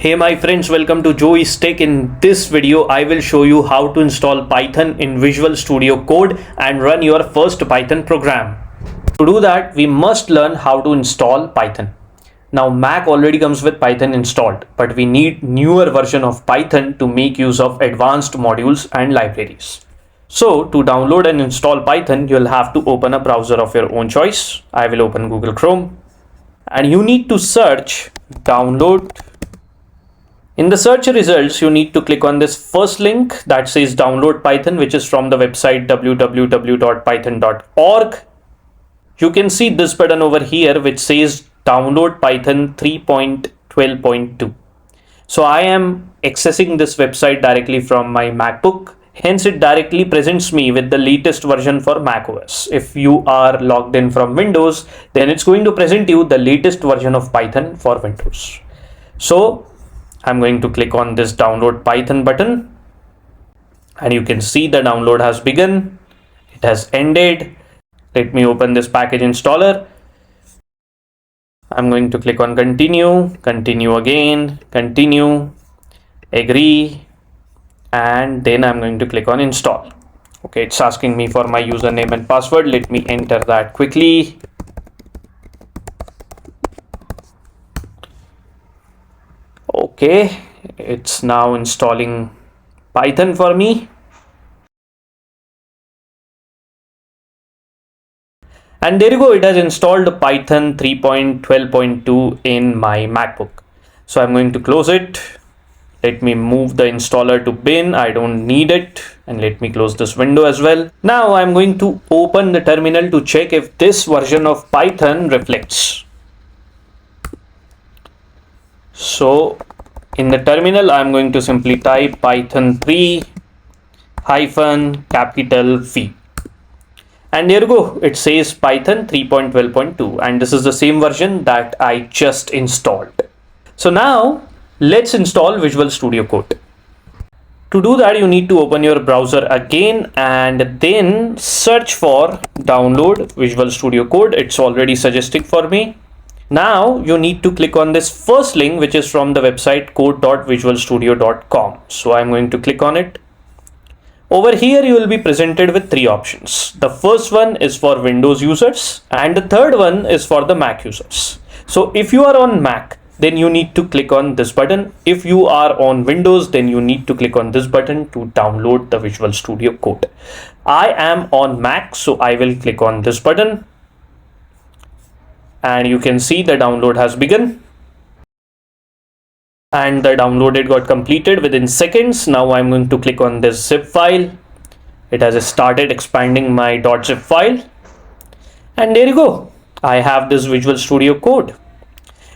Hey my friends, welcome to Joey's Tech. In this video, I will show you how to install Python in Visual Studio Code and run your first Python program. To do that, we must learn how to install Python. Now Mac already comes with Python installed, but we need newer version of Python to make use of advanced modules and libraries. So to download and install Python, you'll have to open a browser of your own choice. I will open Google Chrome and you need to search download. In the search results, you need to click on this first link that says download Python, which is from the website www.python.org. You can see this button over here, which says download Python 3.12.2. So I am accessing this website directly from my MacBook. Hence, it directly presents me with the latest version for macOS. If you are logged in from Windows, then it's going to present you the latest version of Python for Windows. So I'm going to click on this download Python button and you can see the download has begun. It has ended. Let me open this package installer. I'm going to click on continue, continue again, continue, agree, and then I'm going to click on install. Okay, it's asking me for my username and password. Let me enter that quickly. Okay, it's now installing Python for me. And there you go, it has installed Python 3.12.2 in my MacBook. So I'm going to close it. Let me move the installer to bin. I don't need it. And let me close this window as well. Now I'm going to open the terminal to check if this version of Python reflects. So in the terminal, I'm going to simply type Python 3 hyphen capital V. And there you go, it says Python 3.12.2 and this is the same version that I just installed. So now let's install Visual Studio Code. To do that, you need to open your browser again and then search for download Visual Studio Code. It's already suggesting for me. Now you need to click on this first link, which is from the website code.visualstudio.com. So I'm going to click on it. Over here, you will be presented with three options. The first one is for Windows users and the third one is for the Mac users. So if you are on Mac, then you need to click on this button. If you are on Windows, then you need to click on this button to download the Visual Studio Code. I am on Mac, so I will click on this button. And you can see the download has begun. And the download got completed within seconds. Now I'm going to click on this zip file. It has started expanding my .zip file. And there you go. I have this Visual Studio Code.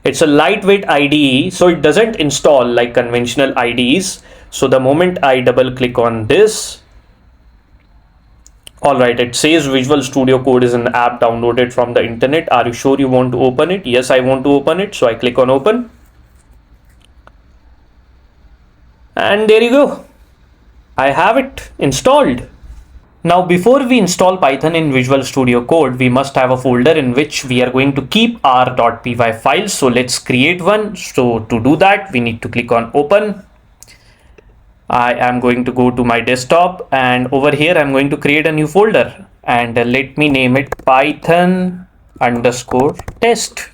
It's a lightweight IDE, so it doesn't install like conventional IDEs. So the moment I double click on this, alright, it says Visual Studio Code is an app downloaded from the internet. Are you sure you want to open it? Yes, I want to open it. So I click on open. And there you go. I have it installed. Now, before we install Python in Visual Studio Code, we must have a folder in which we are going to keep our .py files. So let's create one. So to do that, we need to click on open. I am going to go to my desktop and over here I'm going to create a new folder and let me name it Python_test.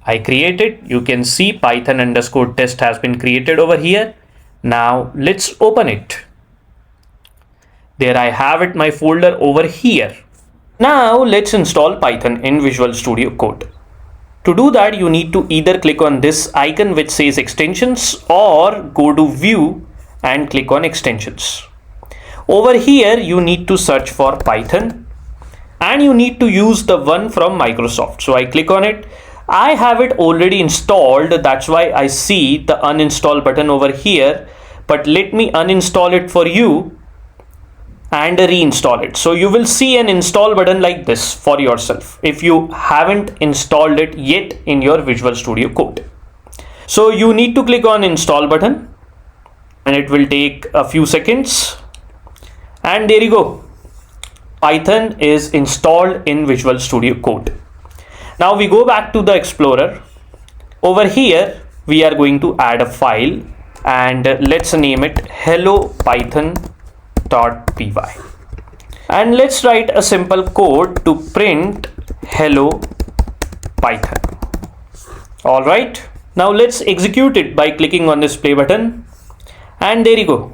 I create it. You can see Python_test has been created over here. Now let's open it. There I have it, my folder over here. Now let's install Python in Visual Studio Code. To do that, you need to either click on this icon which says extensions or go to view and click on extensions. Over here, you need to search for Python and you need to use the one from Microsoft. So I click on it. I have it already installed. That's why I see the uninstall button over here. But let me uninstall it for you and reinstall it. So you will see an install button like this for yourself if you haven't installed it yet in your Visual Studio Code. So you need to click on install button and it will take a few seconds. And there you go. Python is installed in Visual Studio Code. Now we go back to the Explorer. Over here, we are going to add a file, and let's name it hello-python.py, and let's write a simple code to print hello Python. All right, now let's execute it by clicking on this play button, and there you go.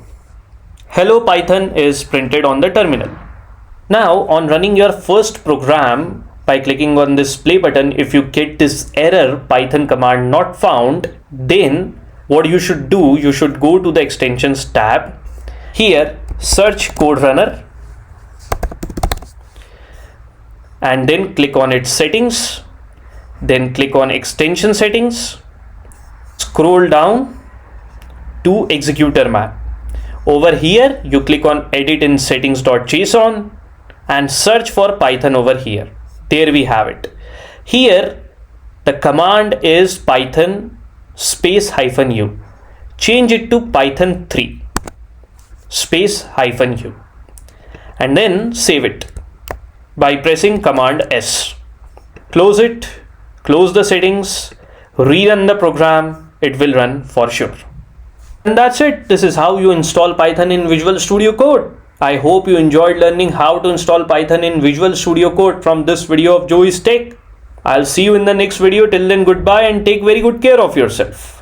Hello Python is printed on the terminal. Now on running your first program, by clicking on this play button, if you get this error Python command not found, then what you should do, you should go to the extensions tab. Here search code runner, and then click on its settings, then click on extension settings, scroll down to executor map. Over here you click on edit in settings.json and search for Python over here. There we have it. Here the command is Python space -u. Change it to Python 3 space -u, and then save it by pressing Command S. Close it, close the settings, rerun the program. It will run for sure. And that's it. This is how you install Python in Visual Studio Code. I hope you enjoyed learning how to install Python in Visual Studio Code from this video of Joey's Tech. I'll see you in the next video. Till then, goodbye and take very good care of yourself.